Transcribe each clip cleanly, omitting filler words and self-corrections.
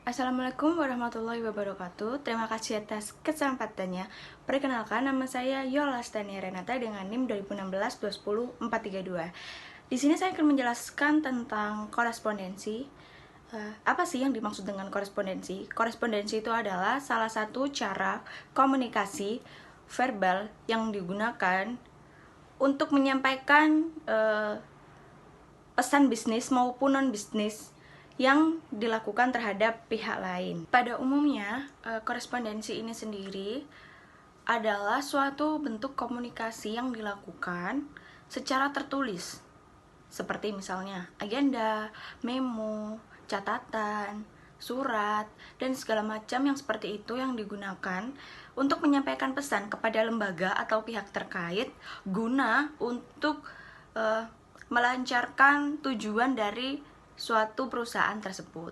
Assalamualaikum warahmatullahi wabarakatuh. Terima kasih atas kesempatannya. Perkenalkan, nama saya Yola Stania Renata dengan NIM 2016-210-432. Di sini saya akan menjelaskan tentang korespondensi. Apa sih yang dimaksud dengan korespondensi? Korespondensi itu adalah salah satu cara komunikasi verbal yang digunakan untuk menyampaikan pesan bisnis maupun non-bisnis yang dilakukan terhadap pihak lain. Pada umumnya, korespondensi ini sendiri adalah suatu bentuk komunikasi yang dilakukan secara tertulis, seperti misalnya agenda, memo, catatan, surat, dan segala macam yang seperti itu yang digunakan untuk menyampaikan pesan kepada lembaga atau pihak terkait guna untuk melancarkan tujuan dari suatu perusahaan tersebut.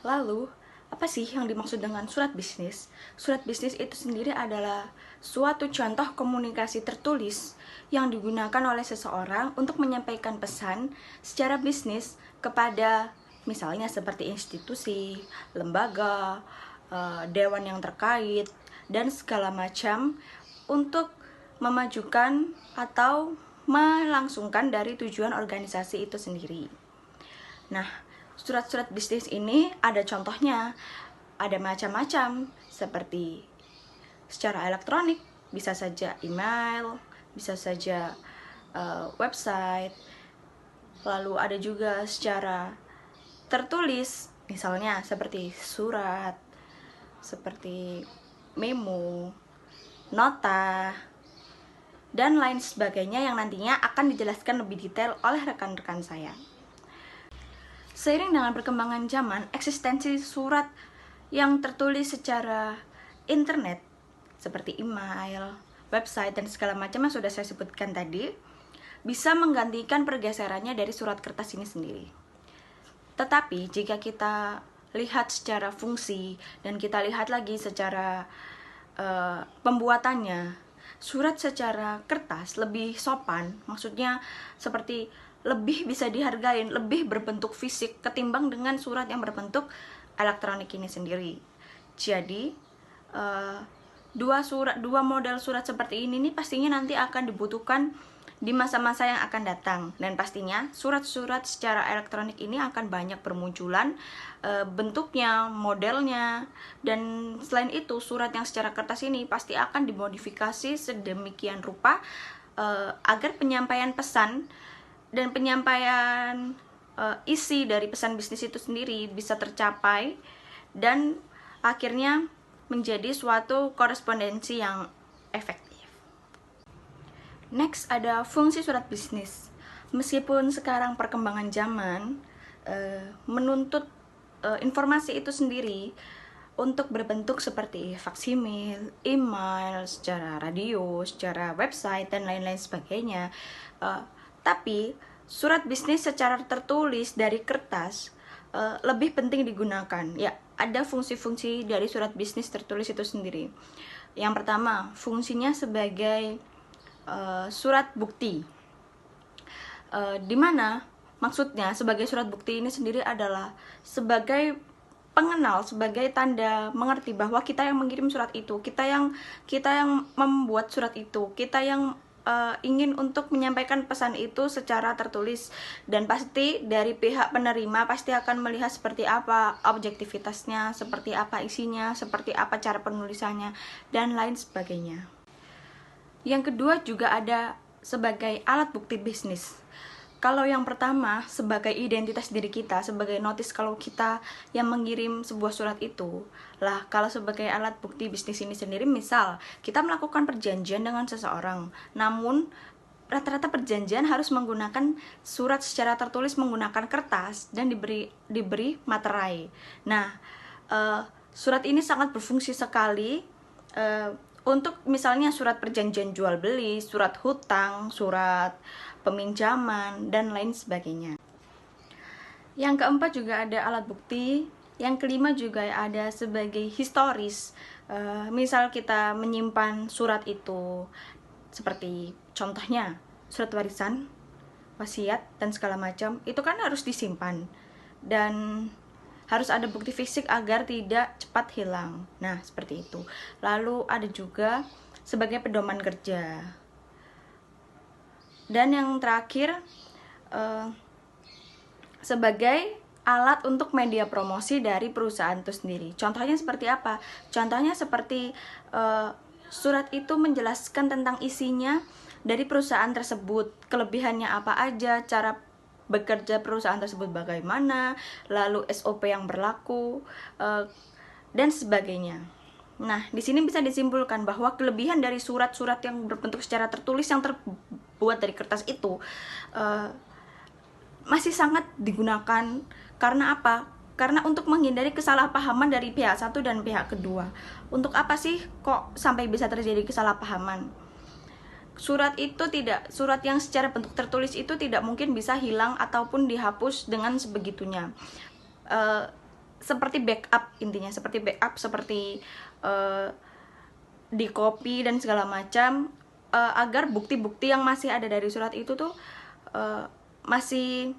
Lalu, apa sih yang dimaksud dengan surat bisnis? Surat bisnis itu sendiri adalah suatu contoh komunikasi tertulis yang digunakan oleh seseorang untuk menyampaikan pesan secara bisnis kepada misalnya seperti institusi, lembaga, dewan yang terkait, dan segala macam untuk memajukan atau melangsungkan dari tujuan organisasi itu sendiri. Nah, surat-surat bisnis ini ada contohnya, ada macam-macam, seperti secara elektronik, bisa saja email, bisa saja website, lalu ada juga secara tertulis, misalnya seperti surat, seperti memo, nota, dan lain sebagainya yang nantinya akan dijelaskan lebih detail oleh rekan-rekan saya. Seiring dengan perkembangan zaman, eksistensi surat yang tertulis secara internet seperti email, website, dan segala macam yang sudah saya sebutkan tadi bisa menggantikan pergeserannya dari surat kertas ini sendiri. Tetapi jika kita lihat secara fungsi dan kita lihat lagi secara pembuatannya, surat secara kertas lebih sopan, maksudnya seperti lebih bisa dihargain, lebih berbentuk fisik ketimbang dengan surat yang berbentuk elektronik ini sendiri. Jadi dua model surat seperti ini nih pastinya nanti akan dibutuhkan di masa-masa yang akan datang, dan pastinya surat-surat secara elektronik ini akan banyak bermunculan bentuknya, modelnya, dan selain itu surat yang secara kertas ini pasti akan dimodifikasi sedemikian rupa agar penyampaian pesan dan penyampaian isi dari pesan bisnis itu sendiri bisa tercapai dan akhirnya menjadi suatu korespondensi yang efektif. Next, ada fungsi surat bisnis. Meskipun sekarang perkembangan zaman menuntut informasi itu sendiri untuk berbentuk seperti faksimil, email, secara radio, secara website, dan lain-lain sebagainya, tapi surat bisnis secara tertulis dari kertas lebih penting digunakan. Ya, ada fungsi-fungsi dari surat bisnis tertulis itu sendiri. Yang pertama, fungsinya sebagai surat bukti, di mana maksudnya sebagai surat bukti ini sendiri adalah sebagai pengenal, sebagai tanda mengerti bahwa kita yang mengirim surat itu, kita yang membuat surat itu, kita yang ingin untuk menyampaikan pesan itu secara tertulis, dan pasti dari pihak penerima pasti akan melihat seperti apa objektivitasnya, seperti apa isinya, seperti apa cara penulisannya, dan lain sebagainya. Yang kedua juga ada sebagai alat bukti bisnis. Kalau yang pertama sebagai identitas diri kita, sebagai notis kalau kita yang mengirim sebuah surat itu. Lah, kalau sebagai alat bukti bisnis ini sendiri, misal kita melakukan perjanjian dengan seseorang, namun rata-rata perjanjian harus menggunakan surat secara tertulis menggunakan kertas dan diberi materai. Nah, surat ini sangat berfungsi sekali untuk misalnya surat perjanjian jual beli, surat hutang, surat peminjaman, dan lain sebagainya. Yang keempat juga ada alat bukti. Yang kelima juga ada sebagai historis. Misal kita menyimpan surat itu, seperti contohnya surat warisan, wasiat, dan segala macam, itu kan harus disimpan. dan harus ada bukti fisik agar tidak cepat hilang. Nah, seperti itu. Lalu ada juga sebagai pedoman kerja. Dan yang terakhir, sebagai alat untuk media promosi dari perusahaan itu sendiri. Contohnya seperti apa? Contohnya seperti surat itu menjelaskan tentang isinya dari perusahaan tersebut, kelebihannya apa aja, cara bekerja perusahaan tersebut bagaimana, lalu SOP yang berlaku, dan sebagainya. Nah, di sini bisa disimpulkan bahwa kelebihan dari surat-surat yang berbentuk secara tertulis yang terbuat dari kertas itu masih sangat digunakan. Karena apa? Karena untuk menghindari kesalahpahaman dari pihak satu dan pihak kedua. Untuk apa sih kok sampai bisa terjadi kesalahpahaman? Surat yang secara bentuk tertulis itu tidak mungkin bisa hilang ataupun dihapus dengan sebegitunya. Seperti backup, intinya seperti backup, seperti di copy dan segala macam, agar bukti-bukti yang masih ada dari surat itu tuh masih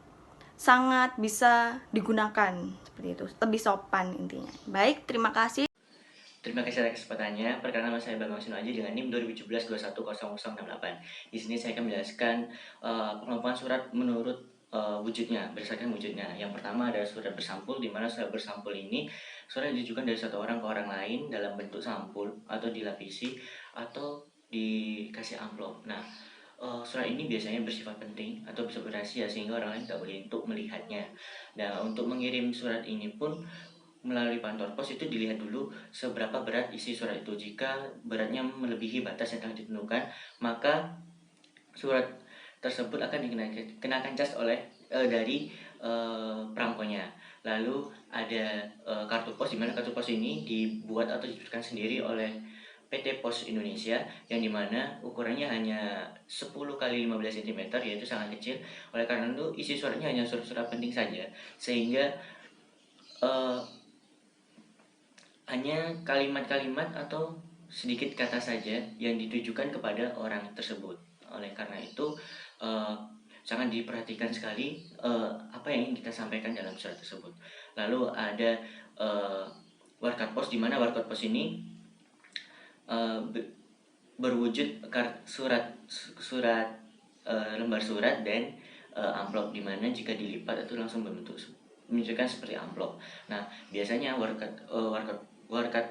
sangat bisa digunakan, seperti itu, lebih sopan intinya. Baik, terima kasih. Terima kasih atas kesempatannya. Perkenalkan nama saya Bambang Sinoaji dengan NIM 2017-210068. Di sini saya akan menjelaskan pengelompokan surat menurut wujudnya, berdasarkan wujudnya. Yang pertama adalah surat bersampul, di mana surat bersampul ini surat ditujukan dari satu orang ke orang lain dalam bentuk sampul atau dilapisi atau dikasih amplop. Nah, surat ini biasanya bersifat penting atau bisa berasia sehingga orang lain tidak boleh untuk melihatnya. Nah, untuk mengirim surat ini pun melalui kantor pos itu dilihat dulu seberapa berat isi surat itu. Jika beratnya melebihi batas yang telah ditentukan, maka surat tersebut akan dikenakan cas oleh dari perangkonya. Lalu ada kartu pos, di mana kartu pos ini dibuat atau diberikan sendiri oleh PT Pos Indonesia, yang dimana ukurannya hanya 10 kali 15 cm, yaitu sangat kecil. Oleh karena itu isi suratnya hanya surat-surat penting saja, sehingga hanya kalimat-kalimat atau sedikit kata saja yang ditujukan kepada orang tersebut. Oleh karena itu sangat diperhatikan sekali apa yang ingin kita sampaikan dalam surat tersebut. Lalu ada warkat pos, di mana warkat pos ini berwujud surat lembar surat dan amplop, di mana jika dilipat itu langsung berbentuk menunjukkan seperti amplop. Nah, biasanya warkat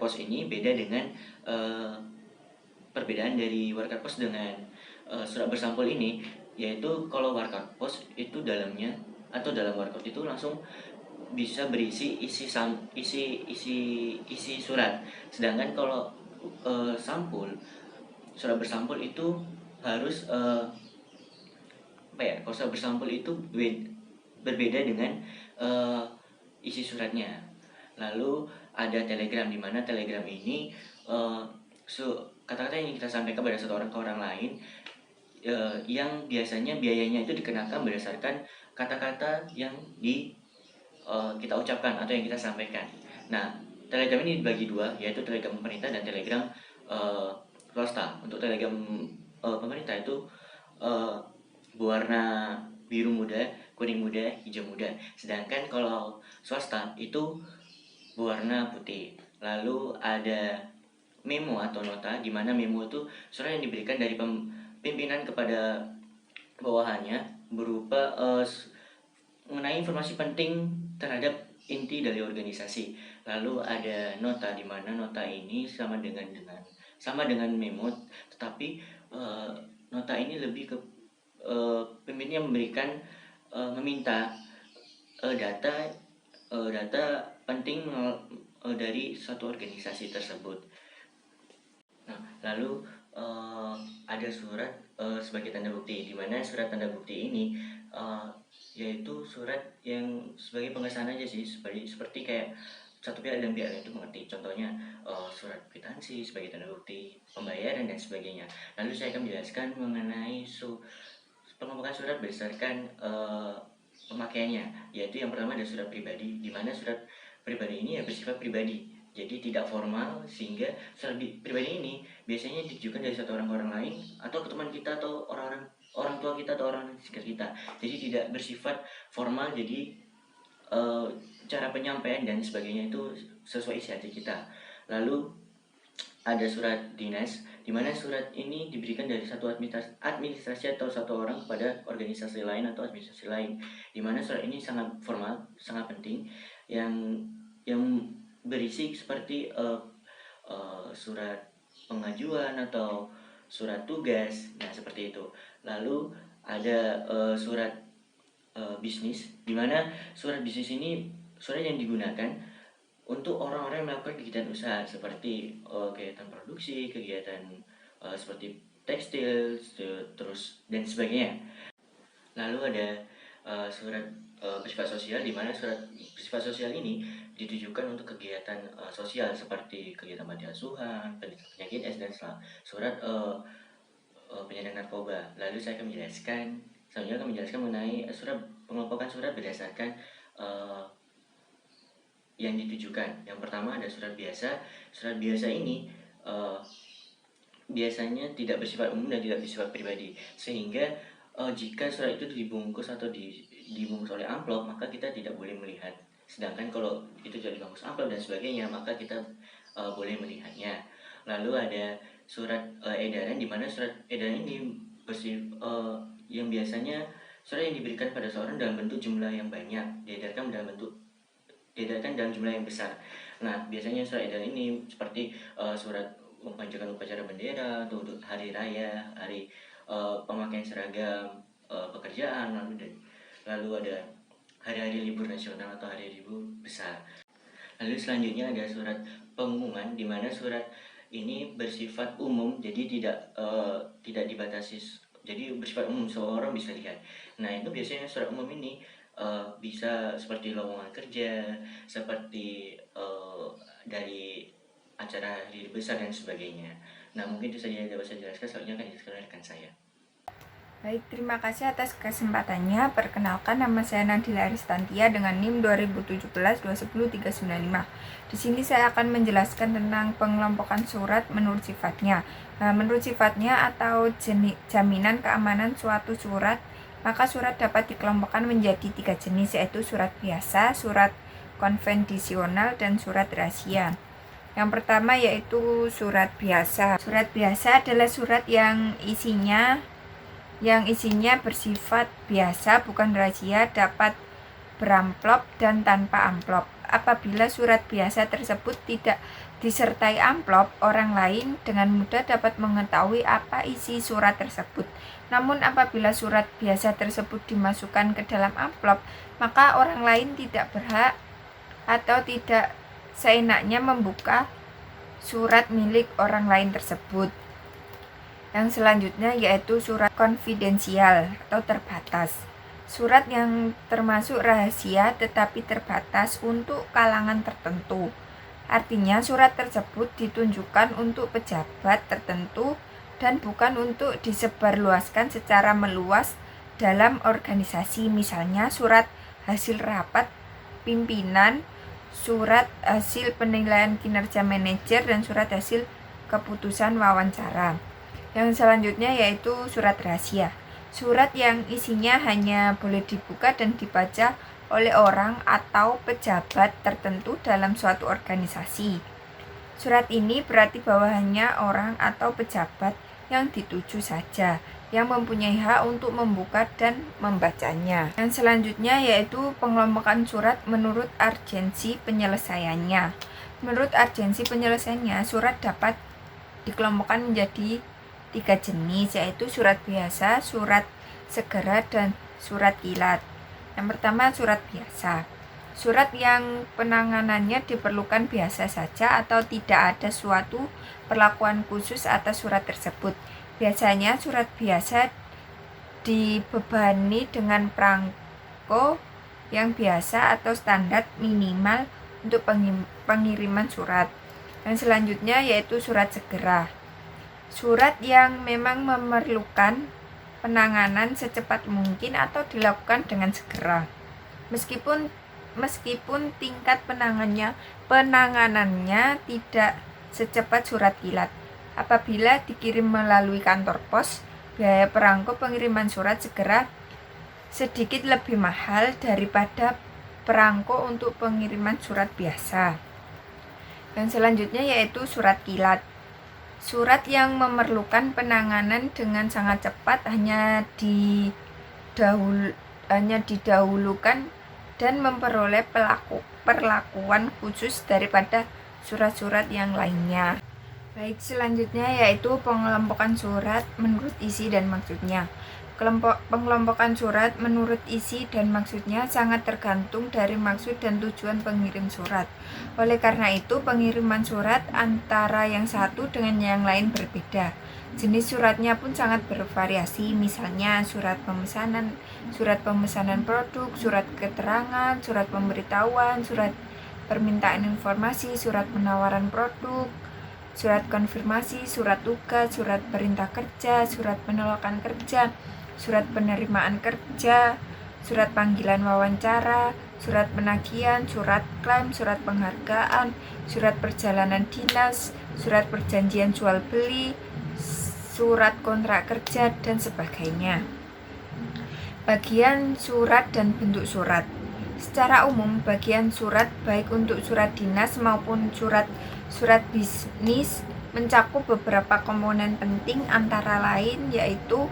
pos ini beda dengan perbedaan dari warkat pos dengan surat bersampul ini, yaitu kalau warkat pos itu dalamnya atau dalam warkat itu langsung bisa berisi isi surat. Sedangkan kalau surat bersampul itu harus kalau surat bersampul itu berbeda dengan isi suratnya. Lalu ada telegram, di mana telegram ini kata-kata yang kita sampaikan pada satu orang ke orang lain, yang biasanya biayanya itu dikenakan berdasarkan kata-kata yang kita ucapkan atau yang kita sampaikan. Nah, telegram ini dibagi dua, yaitu telegram pemerintah dan telegram swasta. Untuk telegram pemerintah itu berwarna biru muda, kuning muda, hijau muda. Sedangkan kalau swasta itu berwarna putih. Lalu ada memo atau nota, di mana memo itu surat yang diberikan dari pimpinan kepada bawahannya berupa mengenai informasi penting terhadap inti dari organisasi. Lalu ada nota, di mana nota ini sama dengan memo, tetapi nota ini lebih ke pemimpinnya meminta data penting dari suatu organisasi tersebut. Nah, lalu ada surat sebagai tanda bukti, di mana surat tanda bukti ini yaitu surat yang sebagai pengesahan aja sih, seperti kayak satu pihak dan pihak lain itu mengerti. Contohnya surat kwitansi sebagai tanda bukti pembayaran dan sebagainya. Lalu saya akan menjelaskan mengenai pengembangan surat berdasarkan pemakaiannya, yaitu yang pertama ada surat pribadi, di mana surat pribadi ini bersifat pribadi, jadi tidak formal, sehingga surat pribadi ini biasanya ditujukan dari satu orang ke orang lain atau ke teman kita atau orang tua kita atau orang sekitar kita, jadi tidak bersifat formal. Jadi cara penyampaian dan sebagainya itu sesuai isi hati kita. Lalu ada surat dinas, di mana surat ini diberikan dari satu administrasi atau satu orang kepada organisasi lain atau administrasi lain, di mana surat ini sangat formal, sangat penting, yang berisi seperti surat pengajuan atau surat tugas, nah seperti itu. Lalu ada surat bisnis, di mana surat bisnis ini surat yang digunakan untuk orang-orang yang melakukan kegiatan usaha seperti kegiatan produksi, kegiatan seperti tekstil, terus dan sebagainya. Lalu ada surat bersifat sosial, di mana surat bersifat sosial ini ditujukan untuk kegiatan sosial seperti kegiatan panti asuhan, penyakit S, dan surat penyandang narkoba. Lalu saya akan menjelaskan mengenai surat pengelompokan surat berdasarkan yang ditujukan. Yang pertama ada surat biasa. Surat biasa ini biasanya tidak bersifat umum dan tidak bersifat pribadi, sehingga jika surat itu dibungkus atau dibungkus oleh amplop, maka kita tidak boleh melihat. Sedangkan kalau itu tidak dibungkus amplop dan sebagainya, maka kita boleh melihatnya. Lalu ada surat edaran, di mana surat edaran ini yang biasanya surat yang diberikan pada seorang dalam bentuk jumlah yang banyak, diedarkan dalam jumlah yang besar. Nah, biasanya surat edaran ini seperti surat mempanjatkan upacara bendera atau untuk hari raya, hari pemakaian seragam pekerjaan, lalu ada hari-hari libur nasional atau hari libur besar. Lalu selanjutnya ada surat pengumuman, di mana surat ini bersifat umum, jadi tidak dibatasi, jadi bersifat umum, semua orang bisa lihat. Nah, itu biasanya surat umum ini bisa seperti lowongan kerja, seperti dari acara hari besar dan sebagainya. Nah, mungkin itu saja yang dapat saya jelaskan, selanjutnya akan dijelaskan oleh rekan saya. Baik, terima kasih atas kesempatannya. Perkenalkan, nama saya Nadila Aristantia dengan NIM 2017-210-395. Di sini saya akan menjelaskan tentang pengelompokan surat menurut sifatnya. Menurut sifatnya atau jaminan keamanan suatu surat, maka surat dapat dikelompokkan menjadi 3 jenis, yaitu surat biasa, surat konvensional, dan surat rahasia. Yang pertama yaitu surat biasa. Surat biasa adalah surat yang isinya bersifat biasa, bukan rahasia, dapat beramplop dan tanpa amplop. Apabila surat biasa tersebut tidak disertai amplop, orang lain dengan mudah dapat mengetahui apa isi surat tersebut. Namun apabila surat biasa tersebut dimasukkan ke dalam amplop, maka orang lain tidak berhak atau tidak seenaknya membuka surat milik orang lain tersebut. Yang selanjutnya yaitu surat konfidensial atau terbatas. Surat yang termasuk rahasia tetapi terbatas untuk kalangan tertentu. Artinya surat tersebut ditunjukkan untuk pejabat tertentu dan bukan untuk disebarluaskan secara meluas dalam organisasi. Misalnya surat hasil rapat pimpinan, surat hasil penilaian kinerja manajer, dan surat hasil keputusan wawancara. Yang selanjutnya yaitu surat rahasia. Surat yang isinya hanya boleh dibuka dan dibaca oleh orang atau pejabat tertentu dalam suatu organisasi. Surat ini berarti bahwa hanya orang atau pejabat yang dituju saja yang mempunyai hak untuk membuka dan membacanya. Yang selanjutnya yaitu pengelompokan surat menurut urgensi penyelesaiannya. Menurut urgensi penyelesaiannya, surat dapat dikelompokkan menjadi 3 jenis, yaitu surat biasa, surat segera, dan surat kilat. Yang pertama surat biasa. Surat yang penanganannya diperlukan biasa saja atau tidak ada suatu perlakuan khusus atas surat tersebut. Biasanya surat biasa dibebani dengan perangko yang biasa atau standar minimal untuk pengiriman surat. Yang selanjutnya yaitu surat segera. Surat yang memang memerlukan penanganan secepat mungkin atau dilakukan dengan segera. Meskipun tingkat penanganannya tidak secepat surat kilat. Apabila dikirim melalui kantor pos, biaya perangko pengiriman surat segera sedikit lebih mahal daripada perangko untuk pengiriman surat biasa. Yang selanjutnya yaitu surat kilat. Surat yang memerlukan penanganan dengan sangat cepat hanya didahulukan dan memperoleh perlakuan khusus daripada surat-surat yang lainnya. Baik, selanjutnya yaitu pengelompokan surat menurut isi dan maksudnya. Pengelompokan surat menurut isi dan maksudnya sangat tergantung dari maksud dan tujuan pengirim surat. Oleh karena itu, pengiriman surat antara yang satu dengan yang lain berbeda. Jenis suratnya pun sangat bervariasi, misalnya surat pemesanan produk, surat keterangan, surat pemberitahuan, surat permintaan informasi, surat penawaran produk, surat konfirmasi, surat tugas, surat perintah kerja, surat penolakan kerja, surat penerimaan kerja, surat panggilan wawancara, surat penagihan, surat klaim, surat penghargaan, surat perjalanan dinas, surat perjanjian jual beli, surat kontrak kerja, dan sebagainya. Bagian surat dan bentuk surat. Secara umum, bagian surat baik untuk surat dinas maupun surat bisnis mencakup beberapa komponen penting, antara lain yaitu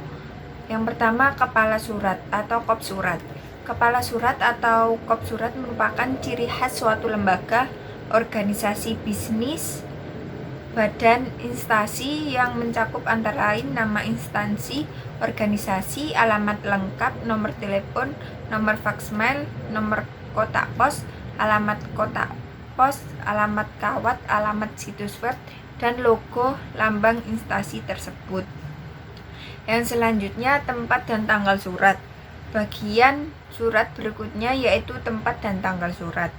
yang pertama, kepala surat atau kop surat. Kepala surat atau kop surat merupakan ciri khas suatu lembaga, organisasi bisnis, badan, instansi yang mencakup antara lain nama instansi, organisasi, alamat lengkap, nomor telepon, nomor faksmail, nomor kotak pos, alamat kotak pos, alamat kawat, alamat situs web, dan logo lambang instansi tersebut. Yang selanjutnya, tempat dan tanggal surat. Bagian surat berikutnya yaitu tempat dan tanggal surat.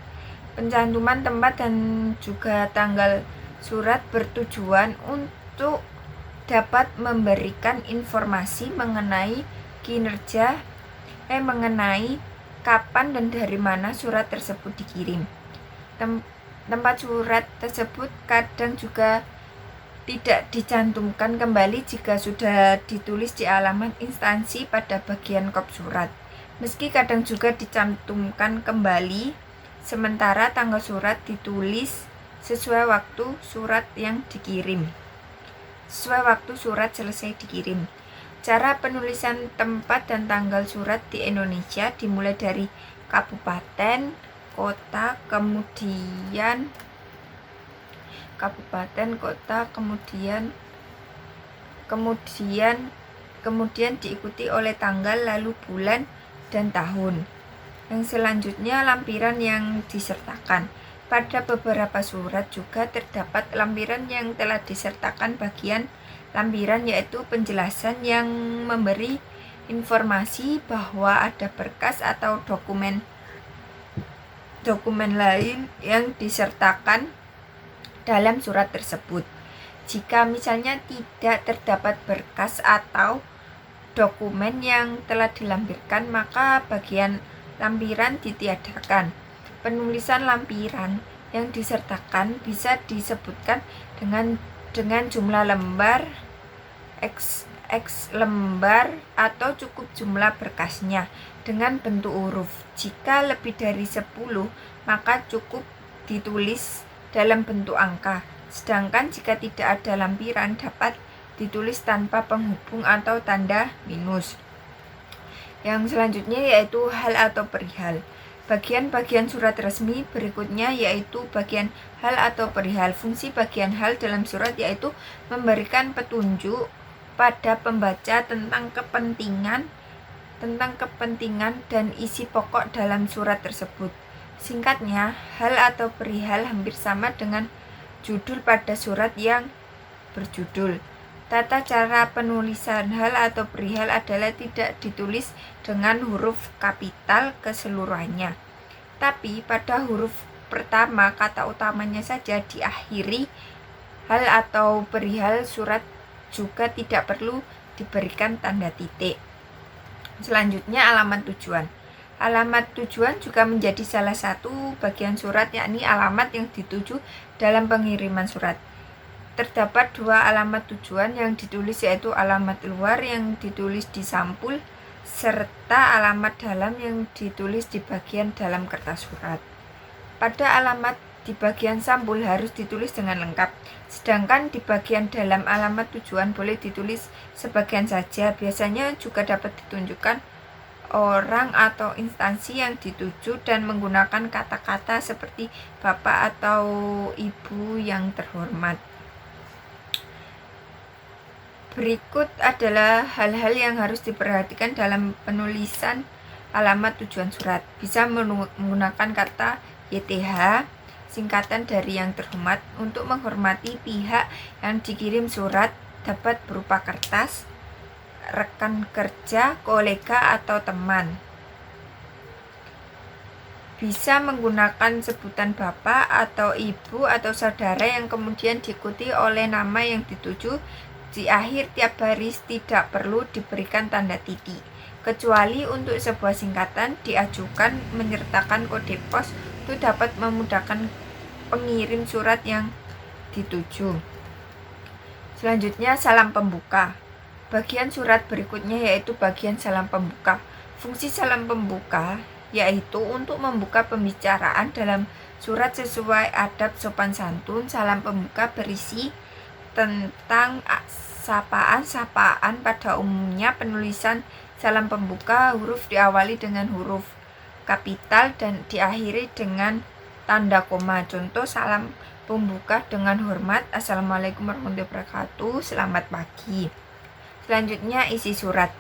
Pencantuman tempat dan juga tanggal surat bertujuan untuk dapat memberikan informasi mengenai mengenai kapan dan dari mana surat tersebut dikirim. Tempat surat tersebut kadang juga tidak dicantumkan kembali jika sudah ditulis di alamat instansi pada bagian kop surat. Meski kadang juga dicantumkan kembali, sementara tanggal surat ditulis sesuai waktu surat selesai dikirim. Cara penulisan tempat dan tanggal surat di Indonesia dimulai dari kabupaten, kota, kemudian diikuti oleh tanggal, lalu bulan dan tahun. Yang selanjutnya, lampiran yang disertakan. Pada beberapa surat juga terdapat lampiran yang telah disertakan bagian lampiran, yaitu penjelasan yang memberi informasi bahwa ada berkas atau dokumen lain yang disertakan dalam surat tersebut. Jika misalnya tidak terdapat berkas atau dokumen yang telah dilampirkan, maka bagian lampiran ditiadakan. Penulisan lampiran yang disertakan bisa disebutkan dengan jumlah lembar, x lembar, atau cukup jumlah berkasnya dengan bentuk huruf. Jika lebih dari 10, maka cukup ditulis dalam bentuk angka. Sedangkan jika tidak ada lampiran, dapat ditulis tanpa penghubung atau tanda minus. Yang selanjutnya yaitu hal atau perihal. Bagian-bagian surat resmi berikutnya yaitu bagian hal atau perihal. Fungsi bagian hal dalam surat yaitu memberikan petunjuk pada pembaca tentang kepentingan dan isi pokok dalam surat tersebut. Singkatnya, hal atau perihal hampir sama dengan judul pada surat yang berjudul. Tata cara penulisan hal atau perihal adalah tidak ditulis dengan huruf kapital keseluruhannya, tapi pada huruf pertama kata utamanya saja diakhiri hal atau perihal surat. Juga tidak perlu diberikan tanda titik. Selanjutnya, alamat tujuan. Alamat tujuan juga menjadi salah satu bagian surat, yakni alamat yang dituju dalam pengiriman surat. Terdapat 2 alamat tujuan yang ditulis, yaitu alamat luar yang ditulis di sampul serta alamat dalam yang ditulis di bagian dalam kertas surat. Pada alamat di bagian sampul harus ditulis dengan lengkap, sedangkan di bagian dalam alamat tujuan boleh ditulis sebagian saja. Biasanya juga dapat ditunjukkan orang atau instansi yang dituju dan menggunakan kata-kata seperti Bapak atau Ibu yang terhormat. Berikut adalah hal-hal yang harus diperhatikan dalam penulisan alamat tujuan surat. Bisa menggunakan kata YTH, singkatan dari yang terhormat. Untuk menghormati pihak yang dikirim surat dapat berupa kertas, rekan kerja, kolega, atau teman. Bisa menggunakan sebutan Bapak atau Ibu atau saudara yang kemudian diikuti oleh nama yang dituju. Di akhir tiap baris tidak perlu diberikan tanda titik, kecuali untuk sebuah singkatan diajukan menyertakan kode pos. Itu dapat memudahkan pengirim surat yang dituju. Selanjutnya, salam pembuka. Bagian surat berikutnya yaitu bagian salam pembuka. Fungsi salam pembuka yaitu untuk membuka pembicaraan dalam surat sesuai adab sopan santun. Salam pembuka berisi tentang sapaan-sapaan. Pada umumnya penulisan salam pembuka huruf diawali dengan huruf kapital dan diakhiri dengan tanda koma. Contoh salam pembuka dengan hormat, Assalamualaikum warahmatullahi wabarakatuh, selamat pagi. Selanjutnya isi surat.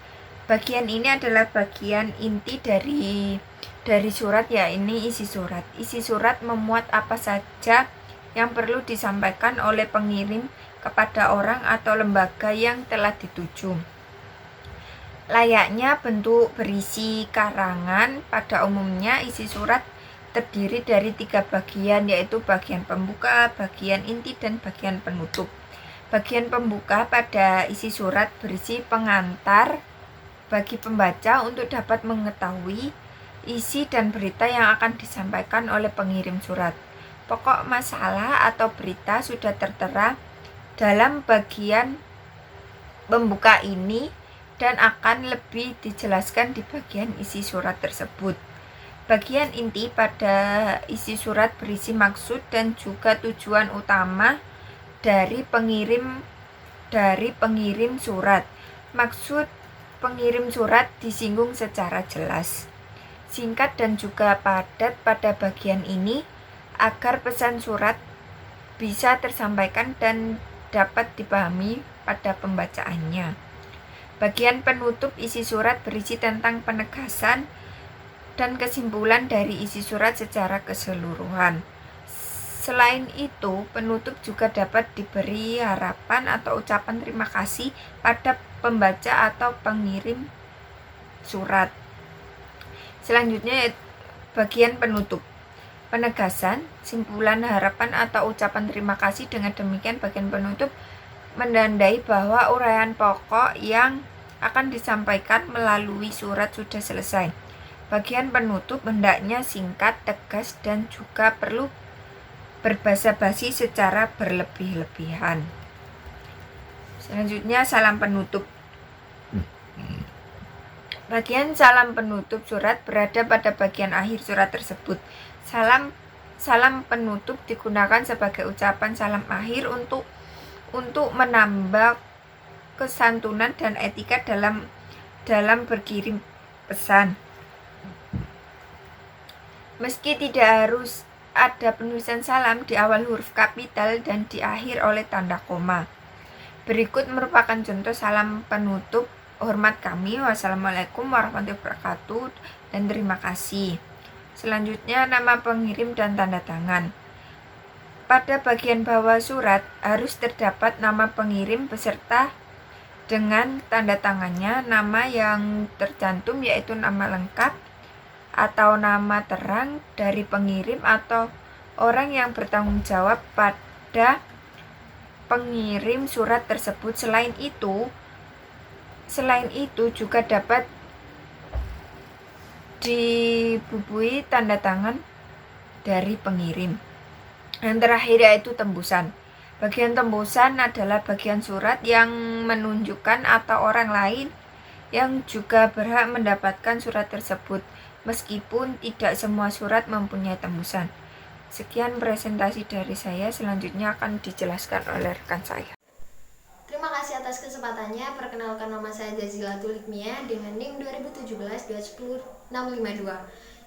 Bagian ini adalah bagian inti dari surat, ya ini isi surat. Isi surat memuat apa saja yang perlu disampaikan oleh pengirim kepada orang atau lembaga yang telah dituju. Layaknya bentuk berisi karangan, pada umumnya isi surat terdiri dari 3 bagian, yaitu bagian pembuka, bagian inti, dan bagian penutup. Bagian pembuka pada isi surat berisi pengantar bagi pembaca untuk dapat mengetahui isi dan berita yang akan disampaikan oleh pengirim surat. Pokok masalah atau berita sudah tertera dalam bagian pembuka ini dan akan lebih dijelaskan di bagian isi surat tersebut. Bagian inti pada isi surat berisi maksud dan juga tujuan utama dari pengirim surat. Maksud pengirim surat disinggung secara jelas, singkat dan juga padat pada bagian ini agar pesan surat bisa tersampaikan dan dapat dipahami pada pembacaannya. Bagian penutup isi surat berisi tentang penegasan dan kesimpulan dari isi surat secara keseluruhan. Selain itu, penutup juga dapat diberi harapan atau ucapan terima kasih pada pembaca atau pengirim surat. Selanjutnya, bagian penutup. Penegasan, simpulan, harapan atau ucapan terima kasih. Dengan demikian, bagian penutup menandai bahwa uraian pokok yang akan disampaikan melalui surat sudah selesai. Bagian penutup hendaknya singkat, tegas, dan juga perlu berbasa-basi secara berlebih-lebihan. Selanjutnya, salam penutup. Bagian salam penutup surat berada pada bagian akhir surat tersebut. Salam penutup digunakan sebagai ucapan salam akhir untuk menambah kesantunan dan etika dalam berkirim pesan. Meski tidak harus ada penulisan salam di awal huruf kapital dan di akhir oleh tanda koma. Berikut merupakan contoh salam penutup. Hormat kami, wassalamualaikum warahmatullahi wabarakatuh, dan terima kasih. Selanjutnya, nama pengirim dan tanda tangan. Pada bagian bawah surat harus terdapat nama pengirim beserta dengan tanda tangannya. Nama yang tercantum yaitu nama lengkap atau nama terang dari pengirim atau orang yang bertanggung jawab pada pengirim surat tersebut. Selain itu juga dapat dibubui tanda tangan dari pengirim. Yang terakhir yaitu tembusan. Bagian tembusan adalah bagian surat yang menunjukkan atau orang lain yang juga berhak mendapatkan surat tersebut, meskipun tidak semua surat mempunyai tembusan. Sekian presentasi dari saya, selanjutnya akan dijelaskan oleh rekan saya. Terima kasih atas kesempatannya. Perkenalkan, nama saya Jazilatul Hikmiyah dengan NIM 2017-20652.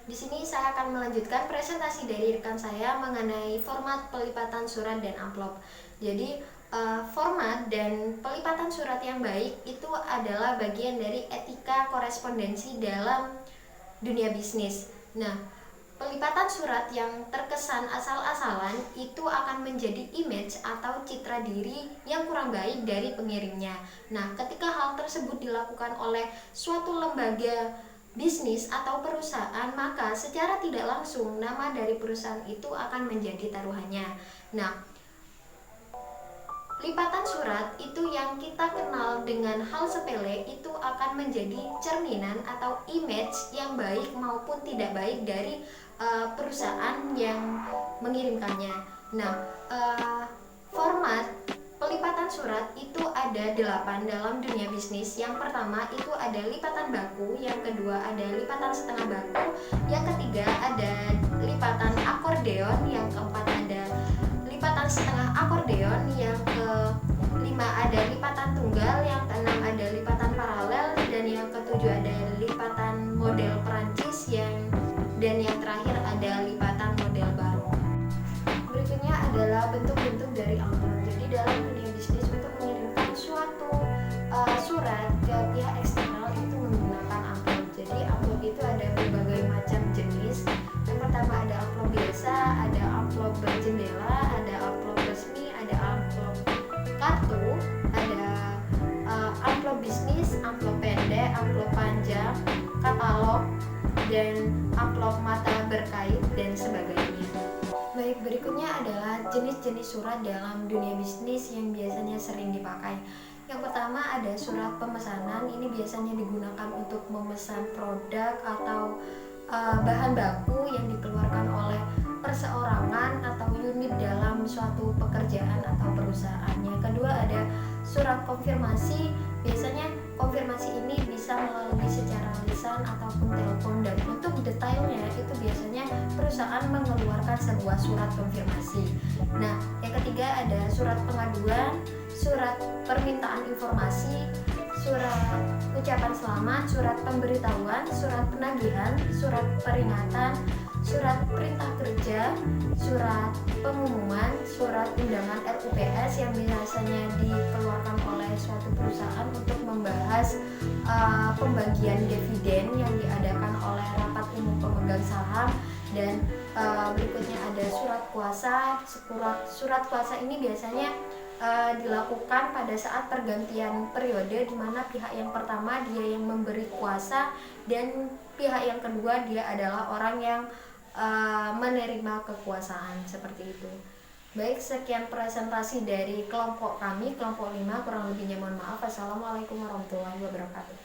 Di sini saya akan melanjutkan presentasi dari rekan saya mengenai format pelipatan surat dan amplop. Jadi format dan pelipatan surat yang baik itu adalah bagian dari etika korespondensi dalam dunia bisnis. Nah, pelipatan surat yang terkesan asal-asalan itu akan menjadi image atau citra diri yang kurang baik dari pengirimnya. Nah, ketika hal tersebut dilakukan oleh suatu lembaga bisnis atau perusahaan, maka secara tidak langsung nama dari perusahaan itu akan menjadi taruhannya. Nah, lipatan surat itu yang kita kenal dengan hal sepele itu akan menjadi cerminan atau image yang baik maupun tidak baik dari perusahaan yang mengirimkannya. Nah, format pelipatan surat itu ada 8 dalam dunia bisnis. Yang pertama itu ada lipatan baku, yang kedua ada lipatan setengah baku, yang ketiga ada lipatan akordeon, yang keempat ada lipatan setengah akordeon, yang kelima ada lipatan tunggal, yang keenam ada lipatan paralel, dan yang ketujuh ada lipatan model Perancis, dan yang terakhir ada lipatan model baru. Berikutnya adalah bentuk-bentuk dari amplop. Jadi dalam dunia bisnis untuk mengirimkan suatu surat ke pihak eksternal itu menggunakan amplop. Jadi amplop itu ada berbagai macam jenis. Yang pertama ada amplop biasa, ada amplop berjendela, ada amplop resmi, ada amplop kartu, ada amplop bisnis, amplop pendek, amplop panjang, katalog, dan amplop mata berkait dan sebagainya. Baik, berikutnya adalah jenis-jenis surat dalam dunia bisnis yang biasanya sering dipakai. Yang pertama ada surat pemesanan. Ini biasanya digunakan untuk memesan produk atau bahan baku yang dikeluarkan oleh perseorangan atau unit dalam suatu pekerjaan atau perusahaan. Yang kedua ada surat konfirmasi. Biasanya konfirmasi ini bisa melalui secara lisan ataupun telepon, dan untuk detailnya itu biasanya perusahaan mengeluarkan sebuah surat konfirmasi. Nah, yang ketiga ada surat pengaduan, surat permintaan informasi, surat ucapan selamat, surat pemberitahuan, surat penagihan, surat peringatan, surat perintah kerja, surat pengumuman, surat undangan RUPS yang biasanya dikeluarkan oleh suatu perusahaan untuk membahas pembagian dividen yang diadakan oleh rapat umum pemegang saham, dan berikutnya ada surat kuasa. Surat kuasa ini biasanya dilakukan pada saat pergantian periode, di mana pihak yang pertama dia yang memberi kuasa dan pihak yang kedua dia adalah orang yang menerima kekuasaan, seperti itu. Baik, sekian presentasi dari kelompok kami, kelompok 5. Kurang lebihnya mohon maaf. Assalamualaikum warahmatullahi wabarakatuh.